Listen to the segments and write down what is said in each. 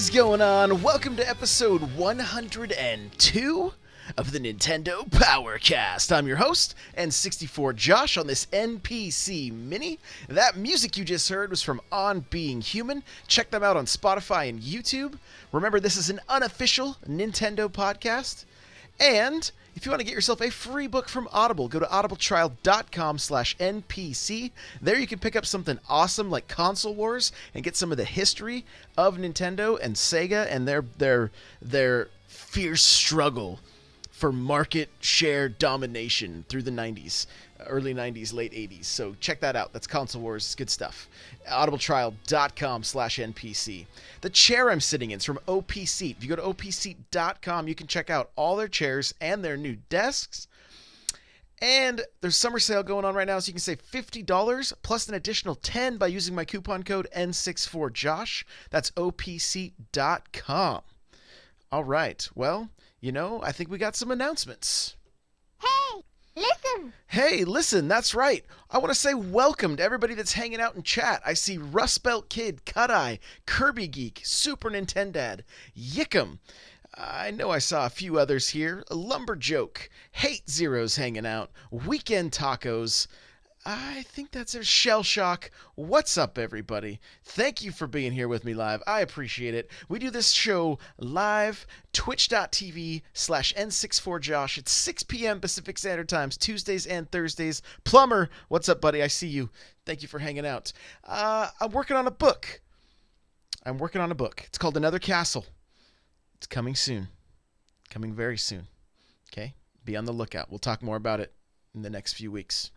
is going on? Welcome to episode 102 of the Nintendo Powercast. I'm your host, N64 Josh, on this NPC Mini. That music you just heard was from On Being Human. Check them out on Spotify and YouTube. Remember, this is an unofficial Nintendo podcast. And if you want to get yourself a free book from Audible, go to audibletrial.com/NPC. There you can pick up something awesome like Console Wars and get some of the history of Nintendo and Sega and their fierce struggle for market share domination through the 90s, early 90s, late 80s. So check that out. That's Console Wars. It's good stuff. audibletrial.com/NPC. The chair I'm sitting in is from OP Seat. If you go to opseat.com, you can check out all their chairs and their new desks. And there's summer sale going on right now, so you can save $50 plus an additional $10 by using my coupon code N64Josh. That's opseat.com. All right. Well, I think we got some announcements. Hey, listen, that's right. I want to say welcome to everybody that's hanging out in chat. I see Rust Belt Kid, Cut Eye, Kirby Geek, Super Nintendad, Yickum. I know I saw a few others here. Lumberjoke, Hate Zeros hanging out, Weekend Tacos. I think that's a Shell Shock. What's up, everybody? Thank you for being here with me live. I appreciate it. We do this show live, twitch.tv/N64Josh. It's 6 p.m. Pacific Standard Times, Tuesdays and Thursdays. Plumber, what's up, buddy? I see you. Thank you for hanging out. I'm working on a book. It's called Another Castle. It's coming soon. Coming very soon. Okay? Be on the lookout. We'll talk more about it in the next few weeks.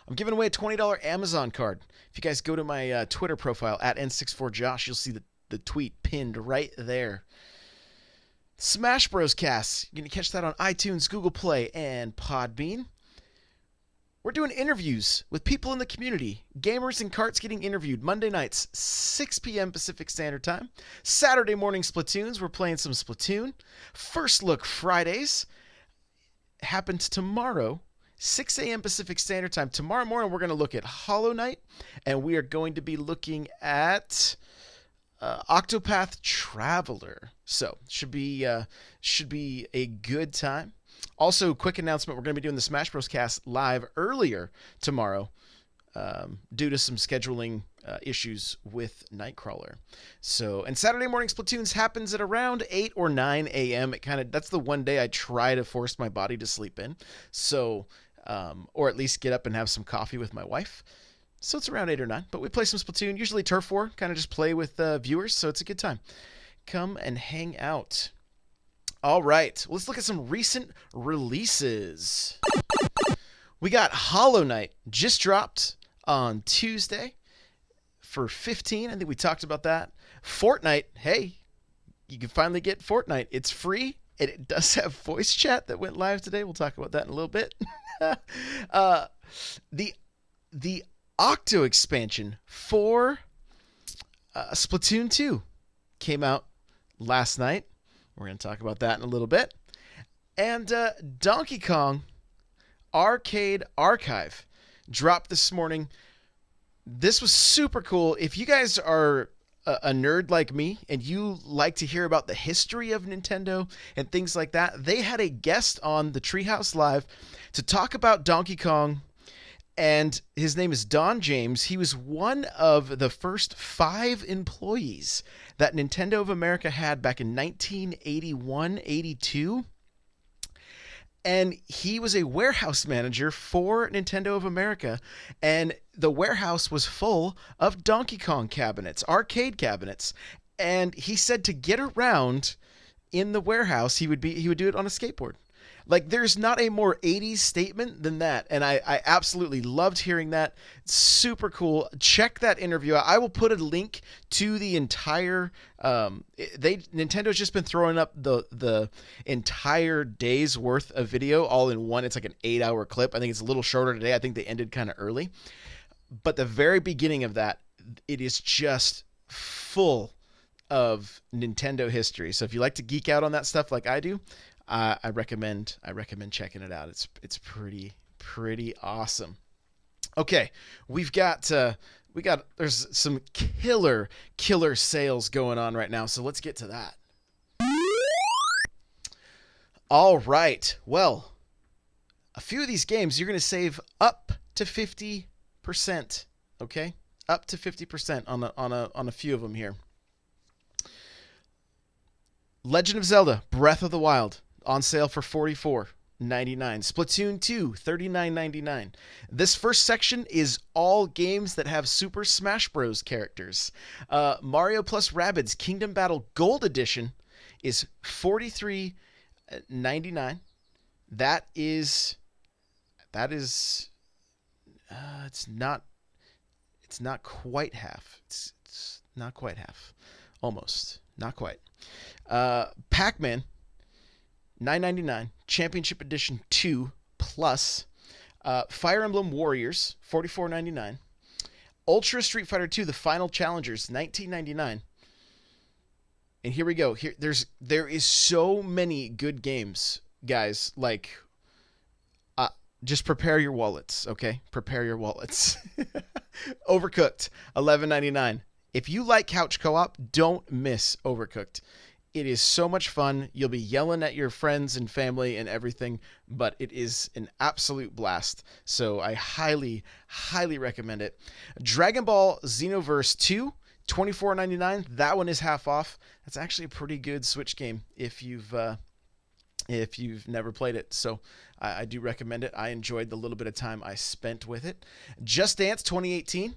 I'm giving away a $20 Amazon card. If you guys go to my Twitter profile, at N64Josh, you'll see the tweet pinned right there. Smash Bros. Cast. You're going to catch that on iTunes, Google Play, and Podbean. We're doing interviews with people in the community. Gamers and Carts getting interviewed Monday nights, 6 p.m. Pacific Standard Time. Saturday morning Splatoons. We're playing some Splatoon. First Look Fridays happens tomorrow, 6 a.m. Pacific Standard Time. Tomorrow morning, we're going to look at Hollow Knight, and we are going to be looking at Octopath Traveler. So, should be a good time. Also, quick announcement, we're going to be doing the Smash Bros. Cast live earlier tomorrow due to some scheduling issues with Nightcrawler. So, and Saturday morning Splatoons happens at around 8 or 9 a.m. That's the one day I try to force my body to sleep in. So, or at least get up and have some coffee with my wife. So it's around 8 or 9. But we play some Splatoon, usually Turf War, kind of just play with viewers. So it's a good time. Come and hang out. All right, let's look at some recent releases. We got Hollow Knight, just dropped on Tuesday for $15. I think we talked about that. Fortnite, hey, you can finally get Fortnite. It's free. It does have voice chat that went live today. We'll talk about that in a little bit. The Octo expansion for Splatoon 2 came out last night. We're going to talk about that in a little bit. And Donkey Kong Arcade Archive dropped this morning. This was super cool. If you guys are a nerd like me and you like to hear about the history of Nintendo and things like that, they had a guest on the Treehouse Live to talk about Donkey Kong, and his name is Don James. He was one of the first 5 employees that Nintendo of America had back in 1981-82. And he was a warehouse manager for Nintendo of America, and the warehouse was full of Donkey Kong cabinets, arcade cabinets. And he said to get around in the warehouse, he would do it on a skateboard. Like, there's not a more 80s statement than that, and I absolutely loved hearing that. Super cool. Check that interview out. I will put a link to the entire Nintendo's just been throwing up the entire day's worth of video all in one. It's like an 8-hour clip. I think it's a little shorter today. I think they ended kind of early. But the very beginning of that, it is just full of Nintendo history. So if you like to geek out on that stuff like I do, I recommend checking it out. It's pretty awesome. Okay, we've got there's some killer sales going on right now, so let's get to that. All right. Well, a few of these games you're going to save up to 50%, okay? Up to 50% on a few of them here. Legend of Zelda: Breath of the Wild on sale for $44.99. Splatoon 2, $39.99. This first section is all games that have Super Smash Bros. Characters. Mario plus Rabbids Kingdom Battle Gold Edition is $43.99. It's not quite half. It's not quite half. Almost. Not quite. Pac-Man, $9.99. Championship Edition 2 Plus. Fire Emblem Warriors, $44.99. Ultra Street Fighter 2 The Final Challengers, $19.99. And here we go. There is so many good games, guys. Like, just prepare your wallets, okay? Prepare your wallets. Overcooked, $11.99. If you like couch co-op, don't miss Overcooked. It is so much fun. You'll be yelling at your friends and family and everything, but it is an absolute blast. So I highly, highly recommend it. Dragon Ball Xenoverse 2, $24.99. That one is half off. That's actually a pretty good Switch game if you've never played it. So I do recommend it. I enjoyed the little bit of time I spent with it. Just Dance 2018.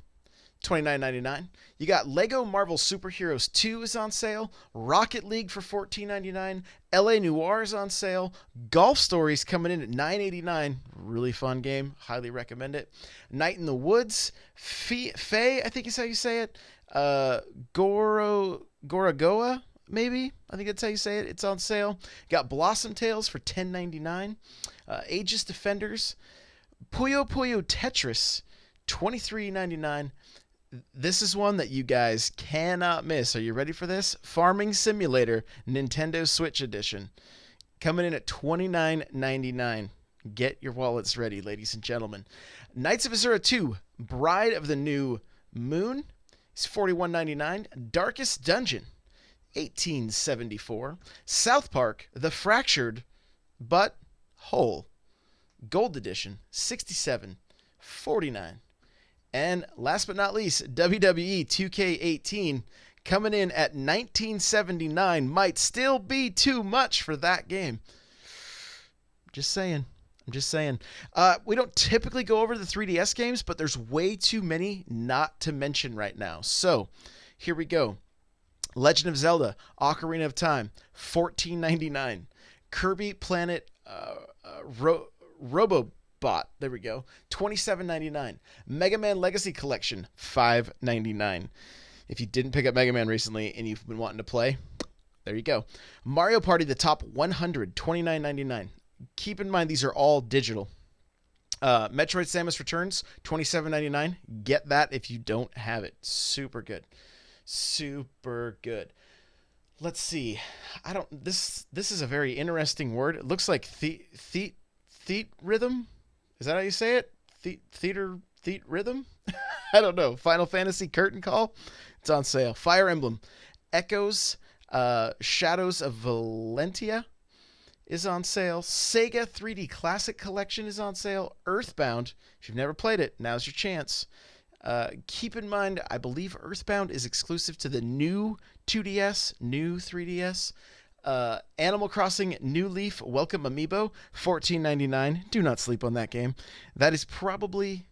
$29.99. You got Lego Marvel Superheroes 2 is on sale. Rocket League for $14.99. LA Noire is on sale. Golf Stories coming in at $9.89. Really fun game. Highly recommend it. Night in the Woods. Faye, I think is how you say it. Gorogoa, maybe? I think that's how you say it. It's on sale. Got Blossom Tales for $10.99. Aegis Defenders. Puyo Puyo Tetris, $23.99. This is one that you guys cannot miss. Are you ready for this? Farming Simulator Nintendo Switch Edition. Coming in at $29.99. Get your wallets ready, ladies and gentlemen. Knights of Azura 2, Bride of the New Moon is $41.99. Darkest Dungeon, $18.74. South Park, The Fractured But Whole, Gold Edition, $67.49. And last but not least, WWE 2K18 coming in at $19.79. Might still be too much for that game. Just saying. I'm just saying. We don't typically go over the 3DS games, but there's way too many not to mention right now. So here we go. Legend of Zelda Ocarina of Time, $14.99. Kirby Planet Robobot, there we go, $27.99. Mega Man Legacy Collection, $5.99. If you didn't pick up Mega Man recently and you've been wanting to play, there you go. Mario Party The Top 100, $29.99. Keep in mind these are all digital. Metroid Samus Returns, $27.99. Get that if you don't have it. Super good. Super good. Let's see. This is a very interesting word. It looks like theat rhythm. Is that how you say it? Theater rhythm? I don't know. Final Fantasy Curtain Call. It's on sale. Fire Emblem Echoes, Shadows of Valentia is on sale. Sega 3D Classic Collection is on sale. Earthbound, if you've never played it, now's your chance. Keep in mind, I believe Earthbound is exclusive to the new 2DS, new 3DS. Animal Crossing New Leaf Welcome Amiibo, $14.99. Do not sleep on that game. That is probably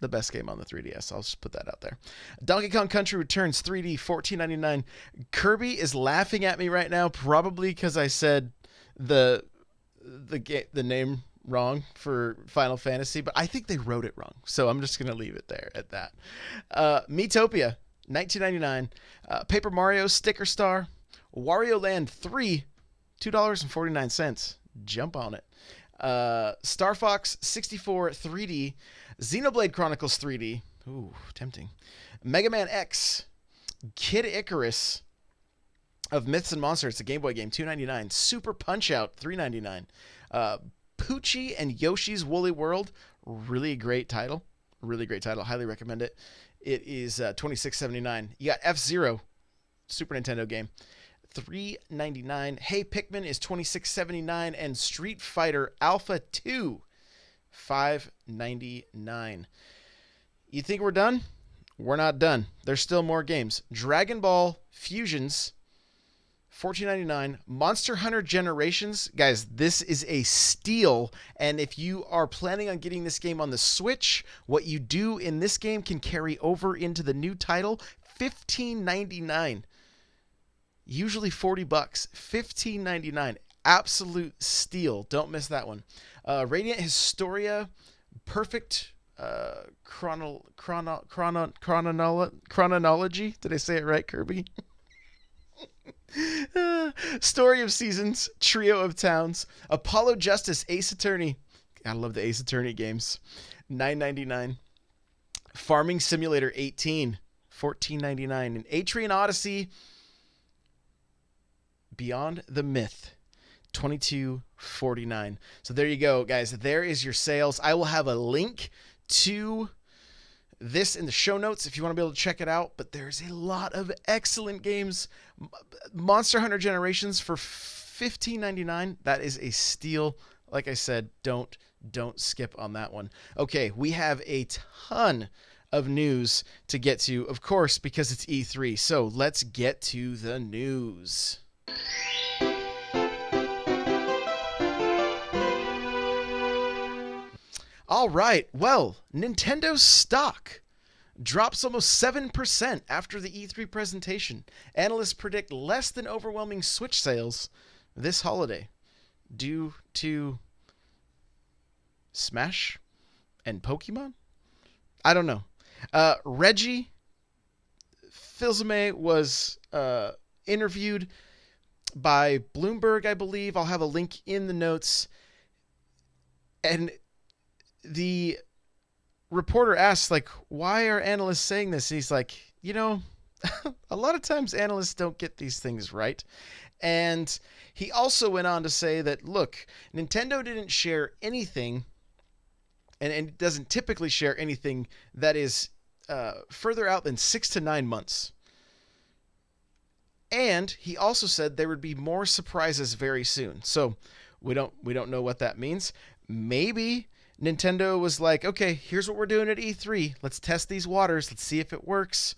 the best game on the 3DS. I'll just put that out there. Donkey Kong Country Returns 3D, $14.99. Kirby is laughing at me right now, probably because I said the name wrong for Final Fantasy, but I think they wrote it wrong, so I'm just gonna leave it there at that. Miitopia, $19.99. Paper Mario Sticker Star, Wario Land 3, $2.49. Jump on it. Star Fox 64 3D, Xenoblade Chronicles 3D. Ooh, tempting. Mega Man X, Kid Icarus of Myths and Monsters, it's a Game Boy game, $2.99. Super Punch-Out, $3.99. Poochie and Yoshi's Woolly World, really great title. Really great title. Highly recommend it. It is $26.79. You got F-Zero, Super Nintendo game, $3.99. Hey Pikmin is $26.79, and Street Fighter Alpha 2, $5.99. You think we're done? We're not done. There's still more games. Dragon Ball Fusions, $14.99. Monster Hunter Generations. Guys, this is a steal. And if you are planning on getting this game on the Switch, what you do in this game can carry over into the new title. $15.99. Usually $40. $15.99. Absolute steal. Don't miss that one. Radiant Historia Perfect chronology. Did I say it right, Kirby? Story of Seasons, Trio of Towns, Apollo Justice, Ace Attorney. I love the Ace Attorney games. $9.99. Farming Simulator 18, $14.99. And Atrian Odyssey, Beyond the Myth, $22.49. So there you go, guys. There is your sales. I will have a link to this in the show notes if you want to be able to check it out. But there's a lot of excellent games. Monster Hunter Generations for $15.99. That is a steal. Like I said, don't skip on that one. Okay, we have a ton of news to get to, of course, because it's E3. So let's get to the news. All right, well, Nintendo's stock drops almost 7% after the E3 presentation. Analysts predict less than overwhelming Switch sales this holiday due to Smash and Pokemon? I don't know. Reggie Fils-Aimé was interviewed by Bloomberg, I believe. I'll have a link in the notes. And the reporter asks, like, why are analysts saying this? And he's like, a lot of times analysts don't get these things right. And he also went on to say that, look, Nintendo didn't share anything, and doesn't typically share anything that is further out than 6 to 9 months. And he also said there would be more surprises very soon. So we don't know what that means. Maybe Nintendo was like, okay, here's what we're doing at E3. Let's test these waters. Let's see if it works.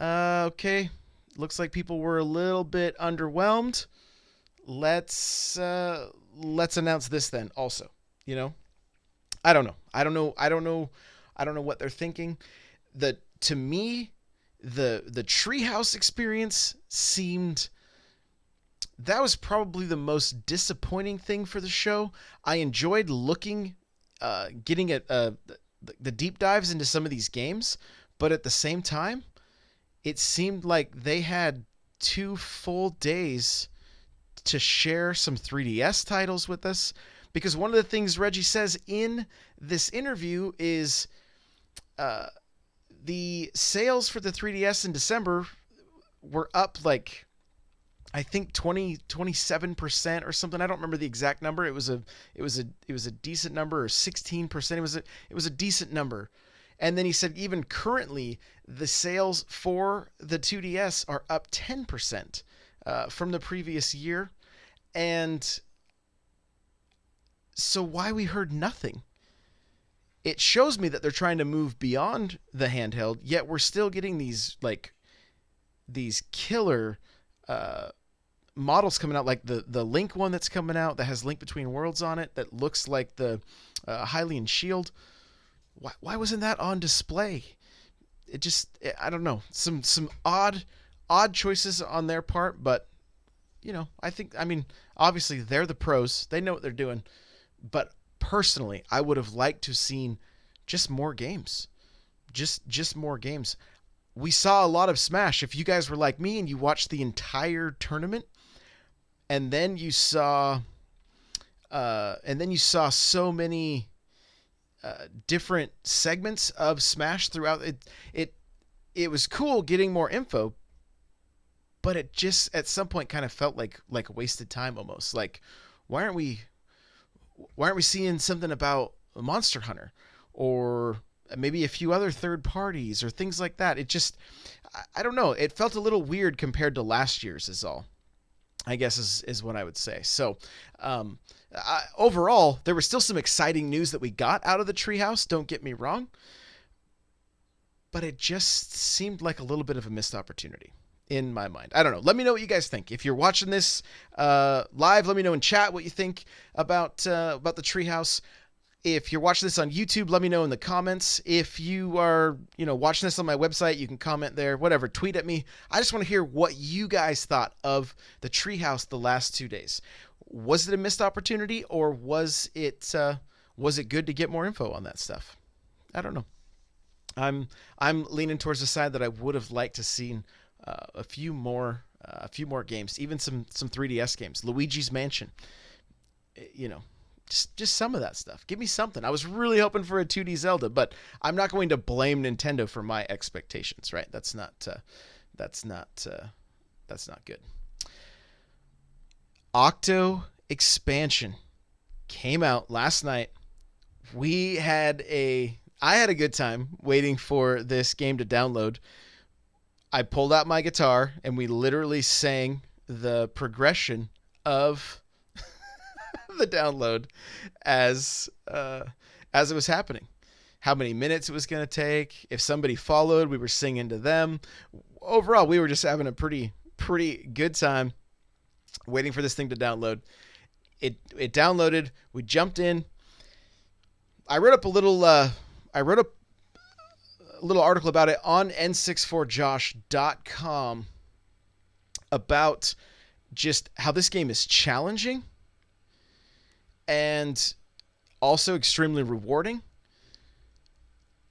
Okay. Looks like people were a little bit underwhelmed. Let's announce this then also. I don't know what they're thinking. To me, the Treehouse experience seemed, that was probably the most disappointing thing for the show. I enjoyed getting at the deep dives into some of these games, but at the same time, it seemed like they had 2 full days to share some 3DS titles with us. Because one of the things Reggie says in this interview is the sales for the 3DS in December were up like, I think 27% or something. I don't remember the exact number. It was a decent number, or 16%. It was a decent number. And then he said even currently the sales for the 2DS are up 10% from the previous year. And so why we heard nothing? It shows me that they're trying to move beyond the handheld, yet we're still getting these killer models coming out, like the Link one that's coming out that has Link Between Worlds on it, that looks like the Hylian Shield. Why wasn't that on display? I don't know. Some odd choices on their part, but obviously they're the pros. They know what they're doing. But personally, I would have liked to have seen just more games. Just more games. We saw a lot of Smash. If you guys were like me and you watched the entire tournament, and then you saw so many different segments of Smash throughout it was cool getting more info, but it just at some point kind of felt like wasted time almost. Like, why aren't we seeing something about Monster Hunter or maybe a few other third parties or things like that. It just, I don't know. It felt a little weird compared to last year's is all, I guess is what I would say. So overall, there was still some exciting news that we got out of the treehouse. Don't get me wrong. But it just seemed like a little bit of a missed opportunity in my mind. I don't know. Let me know what you guys think. If you're watching this live, let me know in chat what you think about the treehouse. If you're watching this on YouTube, let me know in the comments. If you are, watching this on my website, you can comment there. Whatever, tweet at me. I just want to hear what you guys thought of the treehouse the last 2 days. Was it a missed opportunity, or was it good to get more info on that stuff? I don't know. I'm leaning towards the side that I would have liked to seen a few more games, even some 3DS games. Luigi's Mansion, just some of that stuff. Give me something. I was really hoping for a 2D Zelda, but I'm not going to blame Nintendo for my expectations. Right? That's not good. Octo expansion came out last night. I had a good time waiting for this game to download. I pulled out my guitar and we literally sang the progression of the download as it was happening. How many minutes it was going to take. If somebody followed, we were singing to them. Overall, we were just having a pretty good time waiting for this thing to download. It downloaded. We jumped in. I wrote a little article about it on n64josh.com about just how this game is challenging and also extremely rewarding.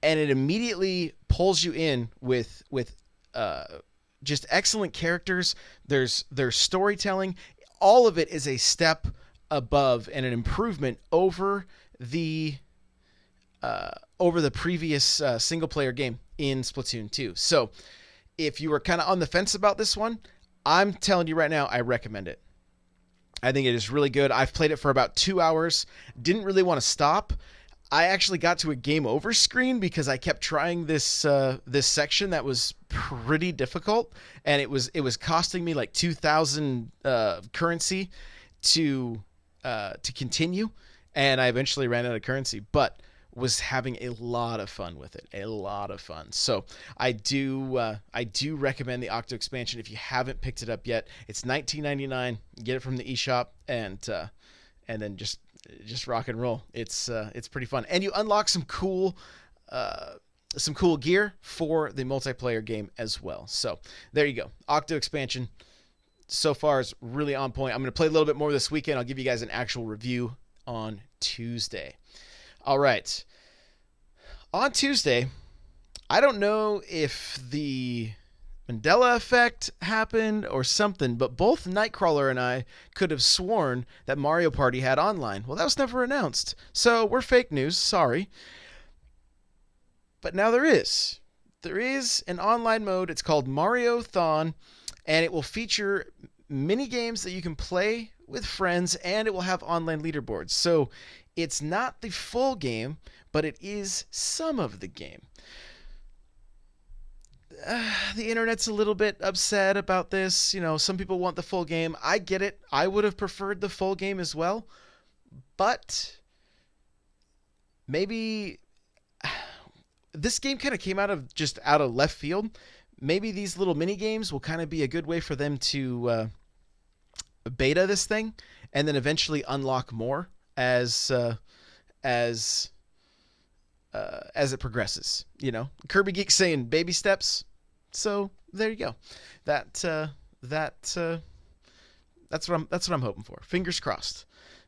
And it immediately pulls you in with just excellent characters. There's storytelling. All of it is a step above and an improvement over the previous single player game in Splatoon 2. So if you were kind of on the fence about this one, I'm telling you right now, I recommend it. I think it is really good. I've played it for about 2 hours. Didn't really want to stop. I actually got to a game over screen because I kept trying this section that was pretty difficult, and it was costing me like 2,000 currency to continue, and I eventually ran out of currency, but was having a lot of fun with it. A lot of fun. So I do recommend the Octo expansion if you haven't picked it up yet. It's $19.99. Get it from the eShop and then just rock and roll. It's pretty fun. And you unlock some cool gear for the multiplayer game as well. So there you go. Octo expansion so far is really on point. I'm going to play a little bit more this weekend. I'll give you guys an actual review on Tuesday. All right. On Tuesday, I don't know if the Mandela effect happened or something, but both Nightcrawler and I could have sworn that Mario Party had online. Well, that was never announced, so we're fake news. Sorry. But now there is. There is an online mode. It's called Mario-thon, and it will feature mini games that you can play with friends, and it will have online leaderboards. So it's not the full game, but it is some of the game. The internet's a little bit upset about this. Some people want the full game. I get it. I would have preferred the full game as well. But maybe this game kind of came out of left field. Maybe these little mini games will kind of be a good way for them to beta this thing and then eventually unlock more as it progresses. Kirby Geek's saying baby steps. So there you go. That's what I'm hoping for. Fingers crossed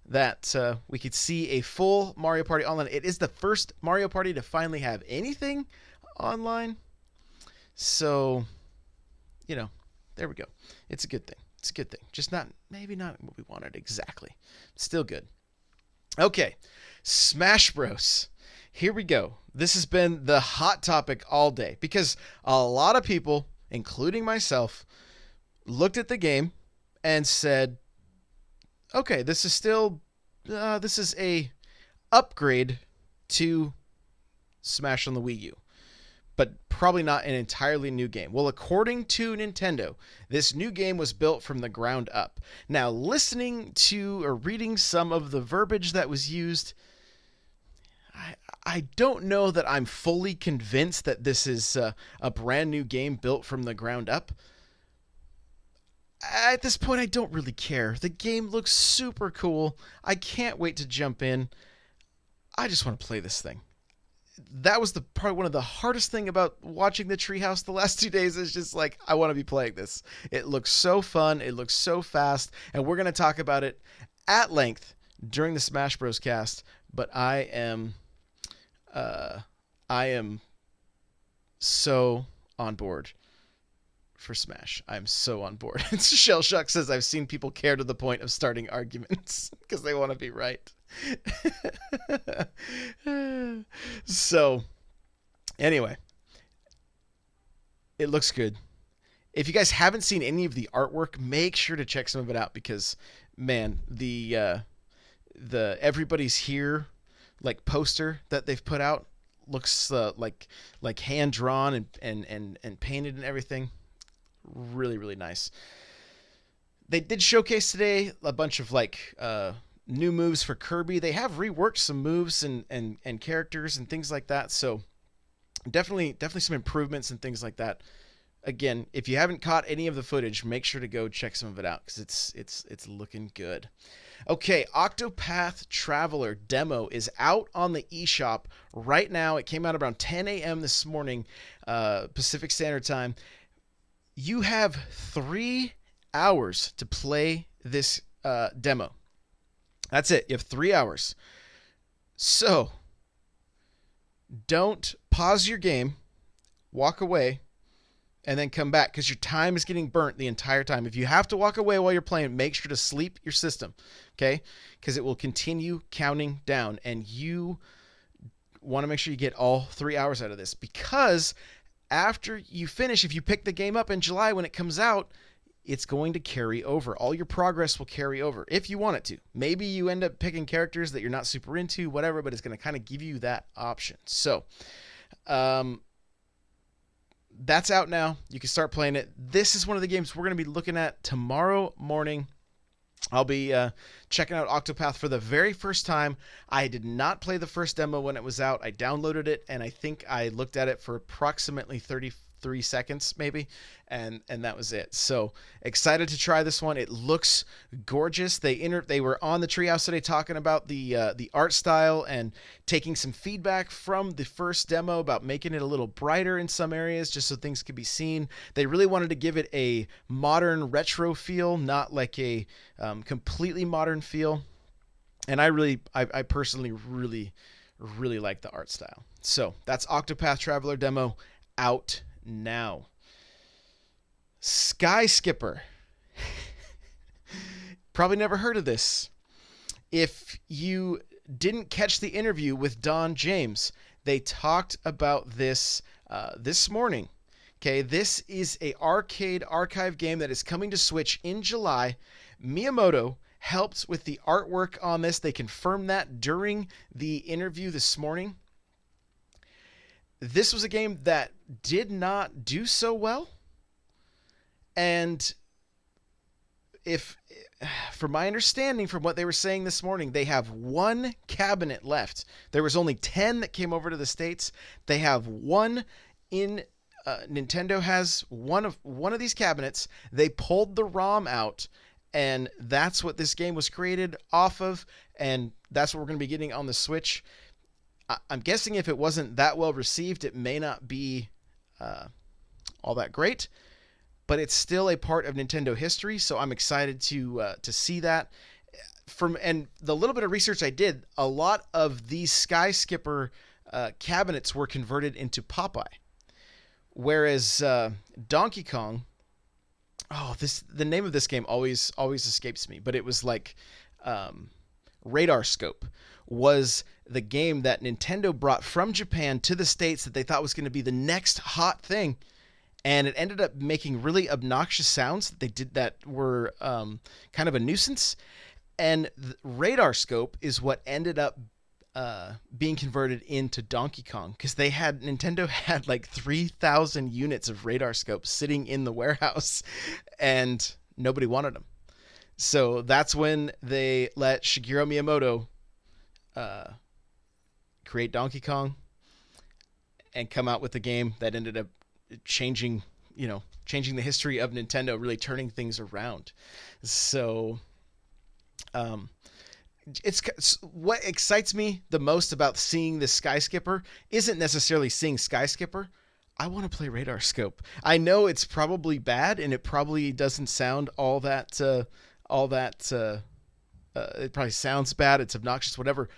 that we could see a full Mario Party online. It is the first Mario Party to finally have anything online. So, there we go. It's a good thing. It's a good thing. Just maybe not what we wanted exactly. Still good. Okay, Smash Bros. Here we go. This has been the hot topic all day because a lot of people, including myself, looked at the game and said, okay, this is a upgrade to Smash on the Wii U, but probably not an entirely new game. Well, according to Nintendo, this new game was built from the ground up. Now, listening to or reading some of the verbiage that was used, I don't know that I'm fully convinced that this is a brand new game built from the ground up. At this point, I don't really care. The game looks super cool. I can't wait to jump in. I just want to play this thing. That was probably one of the hardest thing about watching the Treehouse the last 2 days. Is just like, I want to be playing this. It looks so fun. It looks so fast. And we're going to talk about it at length during the Smash Bros. Cast. But I am so on board for Smash. I'm so on board. Shell Shock says, I've seen people care to the point of starting arguments because they want to be right. So, anyway, it looks good. If you guys haven't seen any of the artwork, make sure to check some of it out because, man, the Everybody's Here like poster that they've put out looks like hand drawn and painted and everything. Really, really nice. They did showcase today a bunch of new moves for Kirby. They have reworked some moves and characters and things like that. So definitely some improvements and things like that. Again, if you haven't caught any of the footage, make sure to go check some of it out because it's looking good. Okay, Octopath Traveler demo is out on the eShop right now. It came out around 10 a.m. this morning, Pacific Standard Time. You have 3 hours to play this demo. That's it. You have 3 hours. So, don't pause your game, walk away, and then come back because your time is getting burnt the entire time. If you have to walk away while you're playing, make sure to sleep your system, okay? Because it will continue counting down, and you want to make sure you get all 3 hours out of this because after you finish, if you pick the game up in July when it comes out, it's going to carry over. All your progress will carry over if you want it to. Maybe you end up picking characters that you're not super into, whatever, but it's going to kind of give you that option. So, that's out now. You can start playing it. This is one of the games we're going to be looking at tomorrow morning. I'll be checking out Octopath for the very first time. I did not play the first demo when it was out. I downloaded it, and I think I looked at it for approximately 33 seconds, maybe, and that was it. So excited to try this one. It looks gorgeous. They were on the Treehouse today talking about the art style and taking some feedback from the first demo about making it a little brighter in some areas just so things could be seen. They really wanted to give it a modern retro feel, not like a completely modern feel. And I personally really like the art style. So that's Octopath Traveler demo out now. Sky Skipper. Probably never heard of this. If you didn't catch the interview with Don James, they talked about this this morning. Okay, this is a arcade archive game that is coming to Switch in July. Miyamoto helped with the artwork on this. They confirmed that during the interview this morning. This was a game that did not do so well. And from my understanding from what they were saying this morning, they have one cabinet left. There was only 10 that came over to the States. They have one in Nintendo has one of these cabinets. They pulled the ROM out, and that's what this game was created off of, and that's what we're going to be getting on the Switch. I'm guessing if it wasn't that well received, it may not be all that great, but it's still a part of Nintendo history, so I'm excited to see that. And the little bit of research I did, a lot of these Sky Skipper cabinets were converted into Popeye, whereas Donkey Kong, the name of this game always escapes me, but it was like Radar Scope was the game that Nintendo brought from Japan to the States that they thought was going to be the next hot thing. And it ended up making really obnoxious sounds that they did that were kind of a nuisance. And Radar Scope is what ended up being converted into Donkey Kong, because Nintendo had like 3,000 units of radar scopes sitting in the warehouse, and nobody wanted them. So that's when they let Shigeru Miyamoto create Donkey Kong and come out with a game that ended up changing the history of Nintendo, really turning things around. So, it's what excites me the most about seeing this Sky Skipper isn't necessarily seeing Sky Skipper. I want to play Radar Scope. I know it's probably bad, and it probably doesn't sound all that. It probably sounds bad. It's obnoxious, whatever.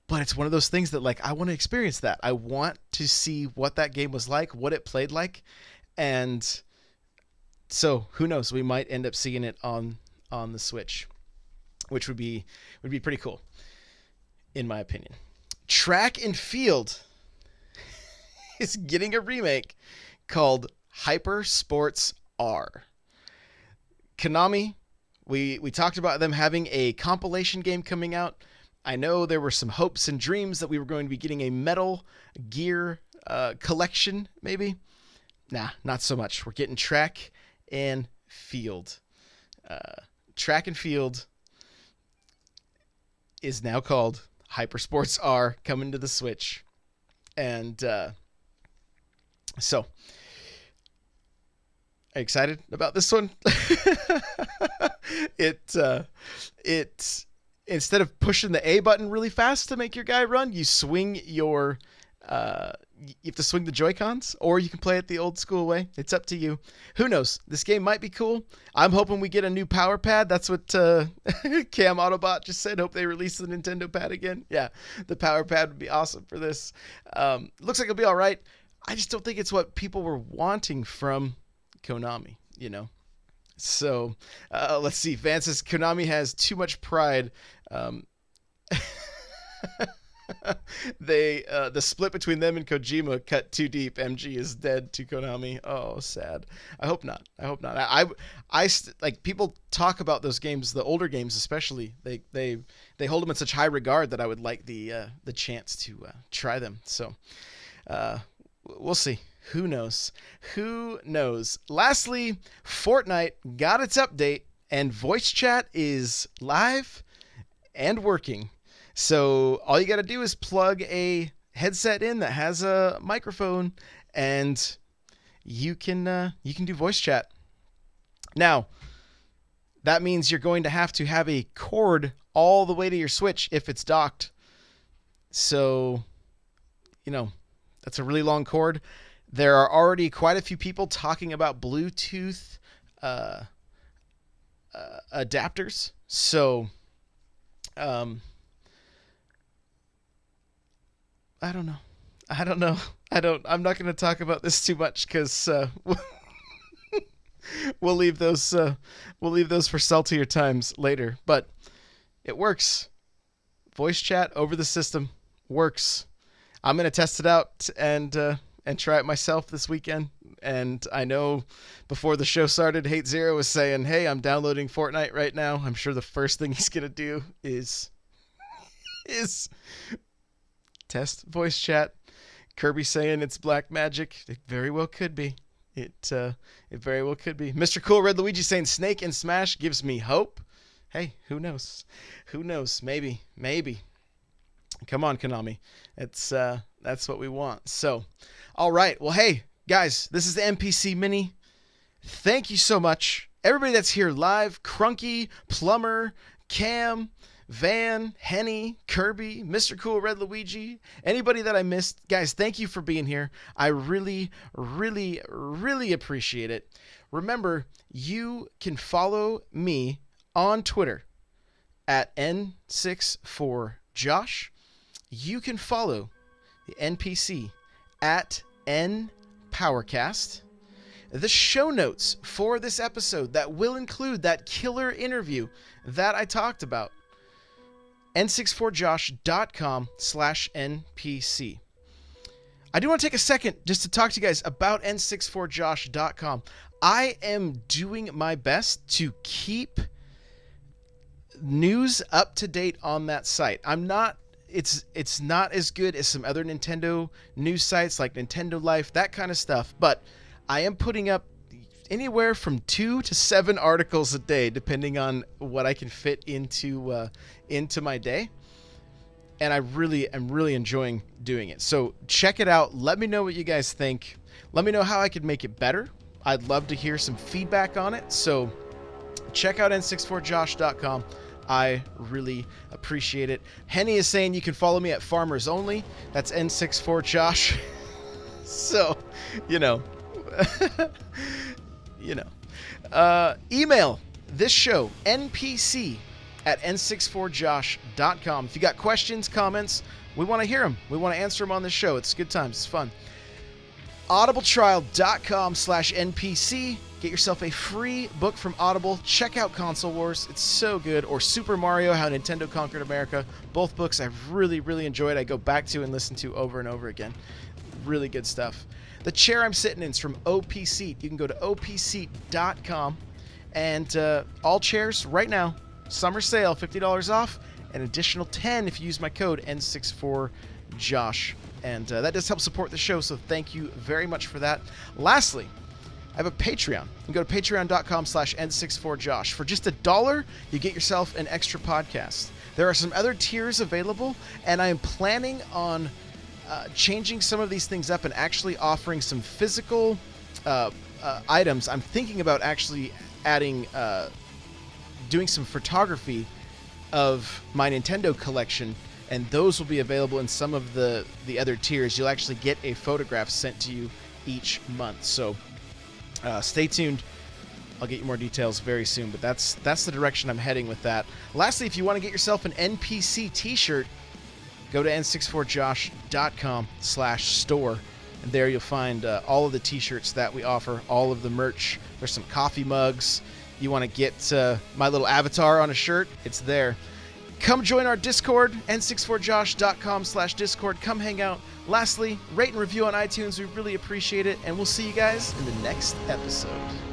But it's one of those things that, like, I want to experience that. I want to see what that game was like, what it played like, and so who knows? We might end up seeing it on the Switch, which would be pretty cool, in my opinion. Track and Field is getting a remake called Hyper Sports R. Konami, we talked about them having a compilation game coming out. I know there were some hopes and dreams that we were going to be getting a Metal Gear collection, maybe. Nah, not so much. We're getting Track and Field. Track and Field is now called Hyper Sports R, coming to the Switch. And so, are you excited about this one? It instead of pushing the A button really fast to make your guy run, you swing you have to swing the Joy-Cons, or you can play it the old school way. It's up to you. Who knows? This game might be cool. I'm hoping we get a new power pad. That's what Cam Autobot just said. Hope they release the Nintendo pad again. Yeah, the power pad would be awesome for this. Looks like it'll be all right. I just don't think it's what people were wanting from Konami, So, let's see. Vance says Konami has too much pride. The split between them and Kojima cut too deep. MG is dead to Konami. Oh, sad. I hope not. Like, people talk about those games, the older games especially. They hold them in such high regard that I would like the chance to try them. So, we'll see. Who knows? Lastly, Fortnite got its update, and voice chat is live and working. So all you got to do is plug a headset in that has a microphone, and you can do voice chat. Now, that means you're going to have a cord all the way to your Switch if it's docked. So, that's a really long cord. There are already quite a few people talking about Bluetooth adapters. So, I don't know. I'm not going to talk about this too much because we'll leave those for saltier times later. But it works. Voice chat over the system works. I'm going to test it out and try it myself this weekend. And I know before the show started, Hate Zero was saying, "Hey, I'm downloading Fortnite right now." I'm sure the first thing he's going to do is test voice chat. Kirby saying it's black magic. It very well could be. It very well could be. Mr. Cool Red Luigi saying Snake and Smash gives me hope. Hey, who knows? Maybe. Come on, Konami. That's what we want. So, all right. Well, hey, guys, this is the NPC Mini. Thank you so much. Everybody that's here live, Crunky, Plumber, Cam, Van, Henny, Kirby, Mr. Cool Red Luigi, anybody that I missed, guys, thank you for being here. I really, really, really appreciate it. Remember, you can follow me on Twitter at N64Josh. You can follow the NPC at NPowercast. The show notes for this episode that will include that killer interview that I talked about. N64josh.com/NPC. I do want to take a second just to talk to you guys about N64josh.com. I am doing my best to keep news up to date on that site. I'm not it's not as good as some other Nintendo news sites like Nintendo Life, that kind of stuff. But I am putting up anywhere from 2 to 7 articles a day, depending on what I can fit into my day. And I really am enjoying doing it. So check it out. Let me know what you guys think. Let me know how I could make it better. I'd love to hear some feedback on it. So check out n64josh.com. I really appreciate it. Henny is saying you can follow me at Farmers Only. That's N64Josh. So, you know. Email this show, NPC at n64josh.com. If you got questions, comments, we want to hear them. We want to answer them on the show. It's good times. It's fun. audibletrial.com/NPC. Get yourself a free book from Audible. Check out Console Wars. It's so good. Or Super Mario, How Nintendo Conquered America. Both books I've really enjoyed. I go back to and listen to over and over again. Really good stuff. The chair I'm sitting in is from OP Seat. You can go to opseat.com. And all chairs right now, summer sale, $50 off. An additional $10 if you use my code N64Josh. And that does help support the show, so thank you very much for that. Lastly, I have a Patreon. You can go to patreon.com/N64Josh. For just $1, you get yourself an extra podcast. There are some other tiers available, and I am planning on changing some of these things up and actually offering some physical items. I'm thinking about actually adding, doing some photography of my Nintendo collection, and those will be available in some of the other tiers. You'll actually get a photograph sent to you each month. So stay tuned. I'll get you more details very soon, but that's the direction I'm heading with that. Lastly, if you want to get yourself an NPC t-shirt, go to n64josh.com/store, and there you'll find all of the t-shirts that we offer, all of the merch. There's some coffee mugs. You want to get my little avatar on a shirt, it's there. Come join our Discord, n64josh.com/Discord. Come hang out. Lastly, rate and review on iTunes. We really appreciate it, and we'll see you guys in the next episode.